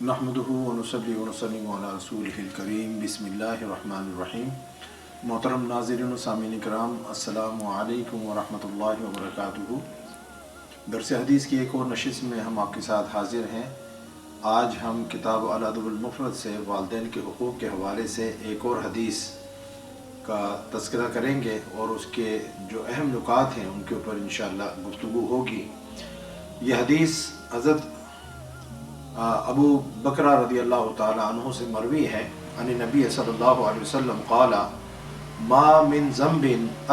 نحمدہ ونصلی ونسلم علی رسولہ الکریم بسم اللہ الرحمن الرحیم۔ محترم ناظرین و سامعین کرام، السلام علیکم ورحمۃ اللہ وبرکاتہ۔ درس حدیث کی ایک اور نشست میں ہم آپ کے ساتھ حاضر ہیں۔ آج ہم کتاب الادب المفرد سے والدین کے حقوق کے حوالے سے ایک اور حدیث کا تذکرہ کریں گے اور اس کے جو اہم نکات ہیں ان کے اوپر انشاءاللہ گفتگو ہوگی۔ یہ حدیث حضرت ابو بکرہ رضی اللہ تعالی عنہ سے مروی ہے، عن نبی صلی اللہ علیہ وسلم قال ما من ذنب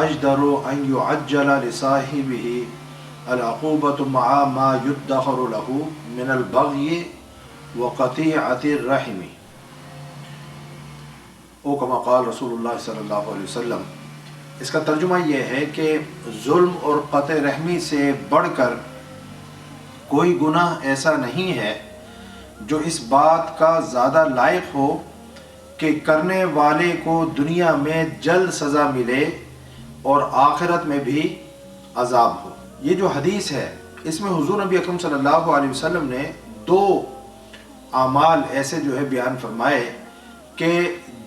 اجدر ان يعجل لصاحبه العقوبة مع ما يدخر له من البغي وقطيعة الرحم او کما قال رسول اللہ صلی اللہ علیہ وسلم۔ اس کا ترجمہ یہ ہے کہ ظلم اور قطع رحمی سے بڑھ کر کوئی گناہ ایسا نہیں ہے جو اس بات کا زیادہ لائق ہو کہ کرنے والے کو دنیا میں جلد سزا ملے اور آخرت میں بھی عذاب ہو۔ یہ جو حدیث ہے اس میں حضور نبی اکرم صلی اللہ علیہ وسلم نے دو اعمال ایسے جو ہے بیان فرمائے کہ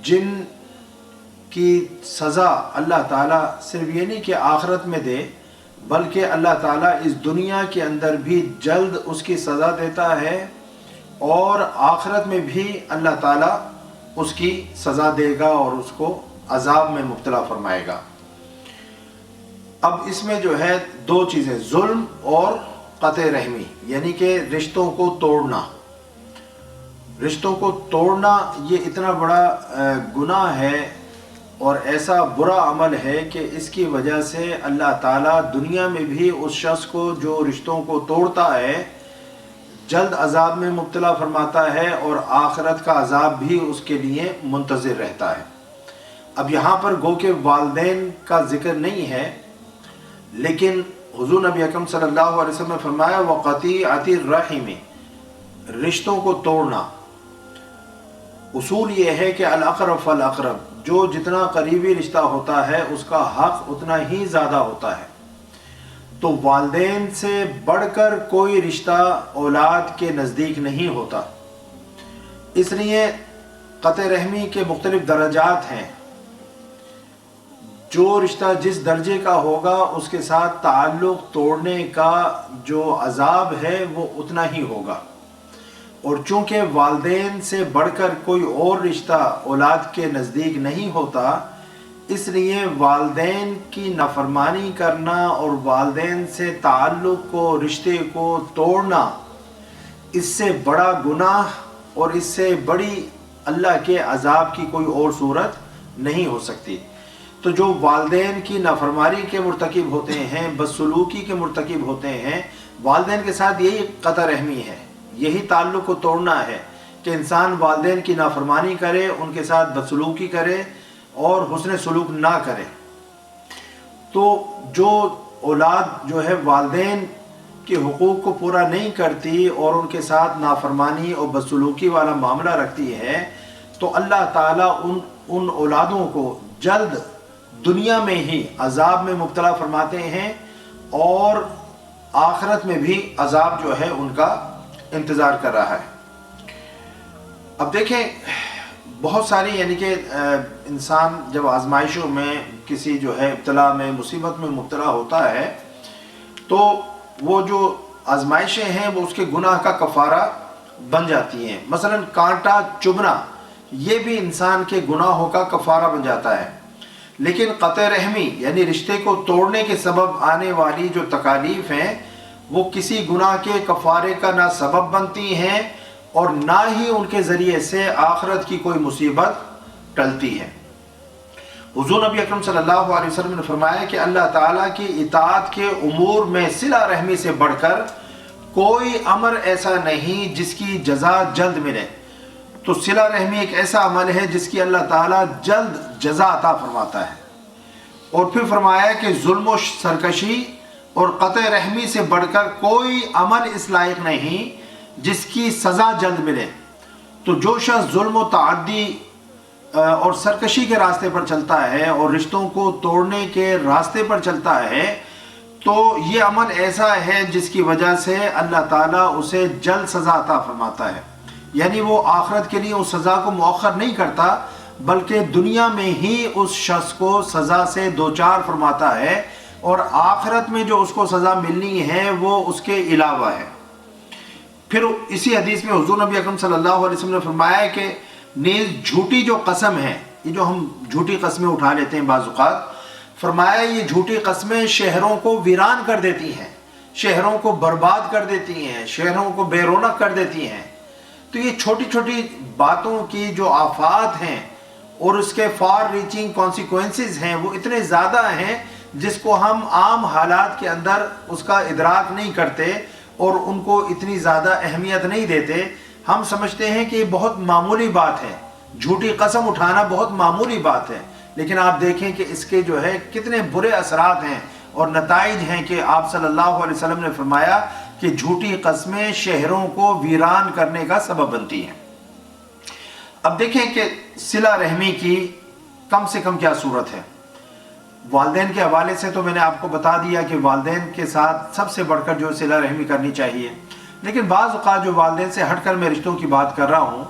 جن کی سزا اللہ تعالیٰ صرف یہ نہیں کہ آخرت میں دے بلکہ اللہ تعالیٰ اس دنیا کے اندر بھی جلد اس کی سزا دیتا ہے اور آخرت میں بھی اللہ تعالیٰ اس کی سزا دے گا اور اس کو عذاب میں مبتلا فرمائے گا۔ اب اس میں جو ہے دو چیزیں، ظلم اور قطع رحمی، یعنی کہ رشتوں کو توڑنا۔ رشتوں کو توڑنا یہ اتنا بڑا گناہ ہے اور ایسا برا عمل ہے کہ اس کی وجہ سے اللہ تعالیٰ دنیا میں بھی اس شخص کو جو رشتوں کو توڑتا ہے جلد عذاب میں مبتلا فرماتا ہے اور آخرت کا عذاب بھی اس کے لیے منتظر رہتا ہے۔ اب یہاں پر گو کہ والدین کا ذکر نہیں ہے، لیکن حضور نبی اکرم صلی اللہ علیہ وسلم نے فرمایا وَقَطِيعَةِ الرَّحِمِ، رشتوں کو توڑنا۔ اصول یہ ہے کہ الاقرب فالاقرب، جو جتنا قریبی رشتہ ہوتا ہے اس کا حق اتنا ہی زیادہ ہوتا ہے۔ تو والدین سے بڑھ کر کوئی رشتہ اولاد کے نزدیک نہیں ہوتا، اس لیے قطع رحمی کے مختلف درجات ہیں۔ جو رشتہ جس درجے کا ہوگا اس کے ساتھ تعلق توڑنے کا جو عذاب ہے وہ اتنا ہی ہوگا، اور چونکہ والدین سے بڑھ کر کوئی اور رشتہ اولاد کے نزدیک نہیں ہوتا، اس لیے والدین کی نافرمانی کرنا اور والدین سے تعلق کو، رشتے کو توڑنا، اس سے بڑا گناہ اور اس سے بڑی اللہ کے عذاب کی کوئی اور صورت نہیں ہو سکتی۔ تو جو والدین کی نافرمانی کے مرتکب ہوتے ہیں، بدسلوکی کے مرتکب ہوتے ہیں، والدین کے ساتھ یہی قطع رحمی ہے، یہی تعلق کو توڑنا ہے کہ انسان والدین کی نافرمانی کرے، ان کے ساتھ بدسلوکی کرے اور حسن سلوک نہ کرے۔ تو جو اولاد جو ہے والدین کے حقوق کو پورا نہیں کرتی اور ان کے ساتھ نافرمانی اور بدسلوکی والا معاملہ رکھتی ہے تو اللہ تعالیٰ ان اولادوں کو جلد دنیا میں ہی عذاب میں مبتلا فرماتے ہیں اور آخرت میں بھی عذاب جو ہے ان کا انتظار کر رہا ہے۔ اب دیکھیں بہت ساری یعنی کہ انسان جب آزمائشوں میں کسی جو ہے ابتلا میں، مصیبت میں مبتلا ہوتا ہے تو وہ جو آزمائشیں ہیں وہ اس کے گناہ کا کفارہ بن جاتی ہیں۔ مثلا کانٹا چبھنا یہ بھی انسان کے گناہوں کا کفارہ بن جاتا ہے، لیکن قطع رحمی یعنی رشتے کو توڑنے کے سبب آنے والی جو تکالیف ہیں وہ کسی گناہ کے کفارے کا نہ سبب بنتی ہیں اور نہ ہی ان کے ذریعے سے آخرت کی کوئی مصیبت ٹلتی ہے۔ حضور نبی اکرم صلی اللہ علیہ وسلم نے فرمایا کہ اللہ تعالیٰ کی اطاعت کے امور میں صلہ رحمی سے بڑھ کر کوئی امر ایسا نہیں جس کی جزا جلد ملے۔ تو صلہ رحمی ایک ایسا عمل ہے جس کی اللہ تعالیٰ جلد جزا عطا فرماتا ہے۔ اور پھر فرمایا کہ ظلم و سرکشی اور قطع رحمی سے بڑھ کر کوئی عمل اس لائق نہیں جس کی سزا جلد ملے۔ تو جو شخص ظلم و تعدی اور سرکشی کے راستے پر چلتا ہے اور رشتوں کو توڑنے کے راستے پر چلتا ہے تو یہ عمل ایسا ہے جس کی وجہ سے اللہ تعالیٰ اسے جلد سزا عطا فرماتا ہے۔ یعنی وہ آخرت کے لیے اس سزا کو مؤخر نہیں کرتا، بلکہ دنیا میں ہی اس شخص کو سزا سے دوچار فرماتا ہے، اور آخرت میں جو اس کو سزا ملنی ہے وہ اس کے علاوہ ہے۔ پھر اسی حدیث میں حضور نبی اکرم صلی اللہ علیہ وسلم نے فرمایا ہے کہ نیز جھوٹی جو قسم ہے، یہ جو ہم جھوٹی قسمیں اٹھا لیتے ہیں بعض اوقات، فرمایا یہ جھوٹی قسمیں شہروں کو ویران کر دیتی ہیں، شہروں کو برباد کر دیتی ہیں، شہروں کو بے رونق کر دیتی ہیں۔ تو یہ چھوٹی چھوٹی باتوں کی جو آفات ہیں اور اس کے فار ریچنگ کانسیکوینسز ہیں وہ اتنے زیادہ ہیں جس کو ہم عام حالات کے اندر اس کا ادراک نہیں کرتے اور ان کو اتنی زیادہ اہمیت نہیں دیتے۔ ہم سمجھتے ہیں کہ یہ بہت معمولی بات ہے، جھوٹی قسم اٹھانا بہت معمولی بات ہے، لیکن آپ دیکھیں کہ اس کے جو ہے کتنے برے اثرات ہیں اور نتائج ہیں کہ آپ صلی اللہ علیہ وسلم نے فرمایا کہ جھوٹی قسمیں شہروں کو ویران کرنے کا سبب بنتی ہیں۔ اب دیکھیں کہ صلہ رحمی کی کم سے کم کیا صورت ہے۔ والدین کے حوالے سے تو میں نے آپ کو بتا دیا کہ والدین کے ساتھ سب سے بڑھ کر جو صلہ رحمی کرنی چاہیے، لیکن بعض اوقات جو والدین سے ہٹ کر میں رشتوں کی بات کر رہا ہوں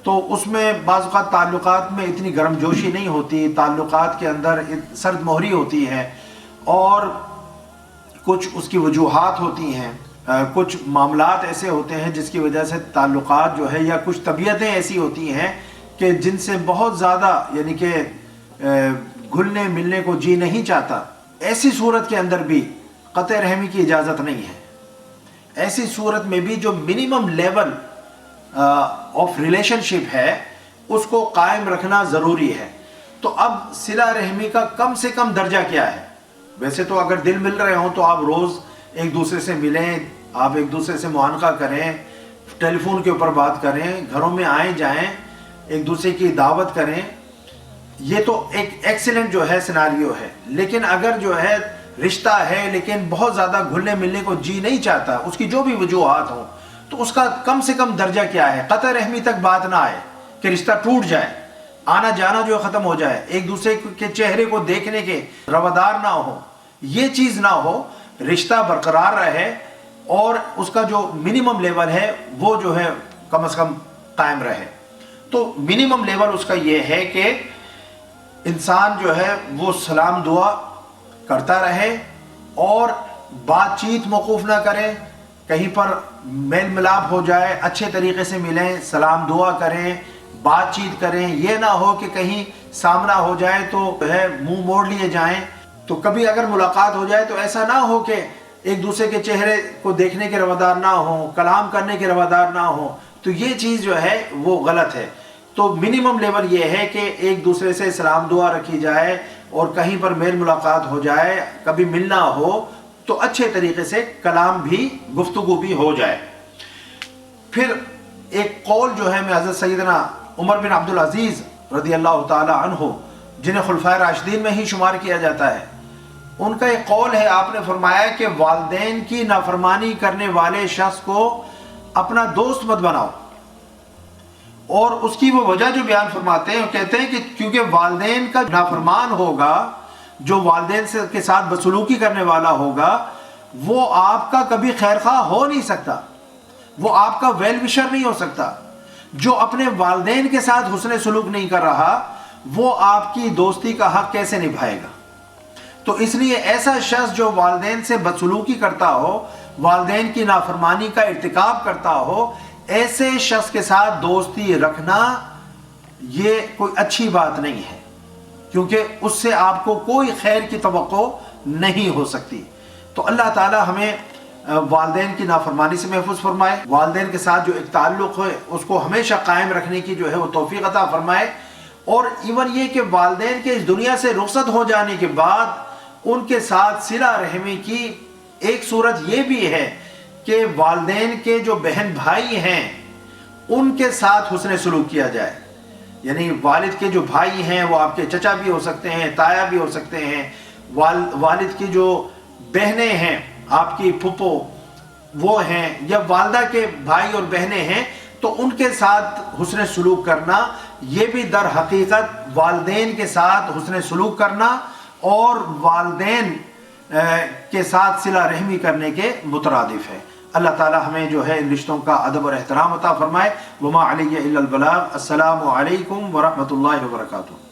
تو اس میں بعض اوقات تعلقات میں اتنی گرم جوشی نہیں ہوتی، تعلقات کے اندر سرد مہری ہوتی ہے، اور کچھ اس کی وجوہات ہوتی ہیں، کچھ معاملات ایسے ہوتے ہیں جس کی وجہ سے تعلقات جو ہے، یا کچھ طبیعتیں ایسی ہوتی ہیں کہ جن سے بہت زیادہ یعنی کہ گھلنے ملنے کو جی نہیں چاہتا۔ ایسی صورت کے اندر بھی قطع رحمی کی اجازت نہیں ہے۔ ایسی صورت میں بھی جو منیمم لیول آف ریلیشن شپ ہے اس کو قائم رکھنا ضروری ہے۔ تو اب صلہ رحمی کا کم سے کم درجہ کیا ہے؟ ویسے تو اگر دل مل رہے ہوں تو آپ روز ایک دوسرے سے ملیں، آپ ایک دوسرے سے معانقہ کریں، ٹیلی فون کے اوپر بات کریں، گھروں میں آئیں جائیں، ایک دوسرے کی دعوت کریں، یہ تو ایک ایکسیلنٹ جو ہے سیناریو ہے۔ لیکن اگر جو ہے رشتہ ہے لیکن بہت زیادہ گھلنے ملنے کو جی نہیں چاہتا، اس کی جو بھی وجوہات ہوں، تو اس کا کم سے کم درجہ کیا ہے؟ قطع رحمی تک بات نہ آئے کہ رشتہ ٹوٹ جائے، آنا جانا جو ختم ہو جائے، ایک دوسرے کے چہرے کو دیکھنے کے روادار نہ ہو، یہ چیز نہ ہو، رشتہ برقرار رہے اور اس کا جو منیمم لیول ہے وہ جو ہے کم از کم قائم رہے۔ تو منیمم لیول اس کا یہ ہے کہ انسان جو ہے وہ سلام دعا کرتا رہے اور بات چیت موقوف نہ کرے، کہیں پر میل ملاپ ہو جائے اچھے طریقے سے ملیں، سلام دعا کریں، بات چیت کریں، یہ نہ ہو کہ کہیں سامنا ہو جائے تو ہے منہ موڑ لیے جائیں۔ تو کبھی اگر ملاقات ہو جائے تو ایسا نہ ہو کہ ایک دوسرے کے چہرے کو دیکھنے کے روادار نہ ہوں، کلام کرنے کے روادار نہ ہوں، تو یہ چیز جو ہے وہ غلط ہے۔ تو منیمم لیول یہ ہے کہ ایک دوسرے سے سلام دعا رکھی جائے اور کہیں پر میل ملاقات ہو جائے، کبھی ملنا ہو تو اچھے طریقے سے کلام بھی، گفتگو بھی ہو جائے۔ پھر ایک قول جو ہے میں حضرت سیدنا عمر بن عبدالعزیز رضی اللہ تعالی عنہ، جنہیں خلفائے راشدین میں ہی شمار کیا جاتا ہے، ان کا ایک قول ہے، آپ نے فرمایا کہ والدین کی نافرمانی کرنے والے شخص کو اپنا دوست مت بناؤ، اور اس کی وہ وجہ جو بیان فرماتے ہیں، کہتے ہیں کہ کیونکہ والدین کا نافرمان ہوگا، جو والدین کے ساتھ بدسلوکی کرنے والا ہوگا، وہ آپ کا کبھی خیر خواہ ہو نہیں سکتا، وہ آپ کا ویل وشر نہیں ہو سکتا۔ جو اپنے والدین کے ساتھ حسن سلوک نہیں کر رہا، وہ آپ کی دوستی کا حق کیسے نبھائے گا؟ تو اس لیے ایسا شخص جو والدین سے بدسلوکی کرتا ہو، والدین کی نافرمانی کا ارتکاب کرتا ہو، ایسے شخص کے ساتھ دوستی رکھنا یہ کوئی اچھی بات نہیں ہے، کیونکہ اس سے آپ کو کوئی خیر کی توقع نہیں ہو سکتی۔ تو اللہ تعالی ہمیں والدین کی نافرمانی سے محفوظ فرمائے، والدین کے ساتھ جو ایک تعلق ہے اس کو ہمیشہ قائم رکھنے کی جو ہے وہ توفیق عطا فرمائے، اور ایون یہ کہ والدین کے اس دنیا سے رخصت ہو جانے کے بعد ان کے ساتھ صلہ رحمی کی ایک صورت یہ بھی ہے کہ والدین کے جو بہن بھائی ہیں ان کے ساتھ حسن سلوک کیا جائے۔ یعنی والد کے جو بھائی ہیں وہ آپ کے چچا بھی ہو سکتے ہیں، تایا بھی ہو سکتے ہیں، والد کی جو بہنیں ہیں آپ کی پھپھو وہ ہیں، یا والدہ کے بھائی اور بہنیں ہیں، تو ان کے ساتھ حسن سلوک کرنا یہ بھی در حقیقت والدین کے ساتھ حسن سلوک کرنا اور والدین کے ساتھ صلہ رحمی کرنے کے مترادف ہے۔ اللہ تعالی ہمیں جو ہے ان رشتوں کا ادب اور احترام عطا فرمائے۔ وما علیہ الا البلاغ۔ السلام علیکم ورحمۃ اللہ وبرکاتہ۔